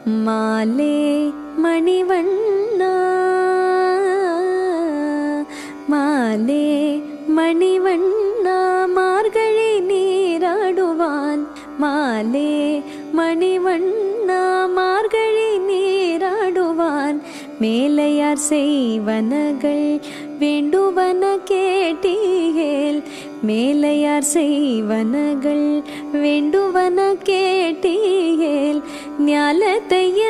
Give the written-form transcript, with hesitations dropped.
மாலே மணிவண்ணா மாலே மணிவண்ணா மார்கழி நீராடுவான் மாலே மணிவண்ணா மார்கழி நீராடுவான் மேலையார் செய்வனகள் வேண்டுவன கேட்டீயேல் மேலையார் செய்வனகள் வேண்டுவன கேட்டீயேல் ஞாலத்தைய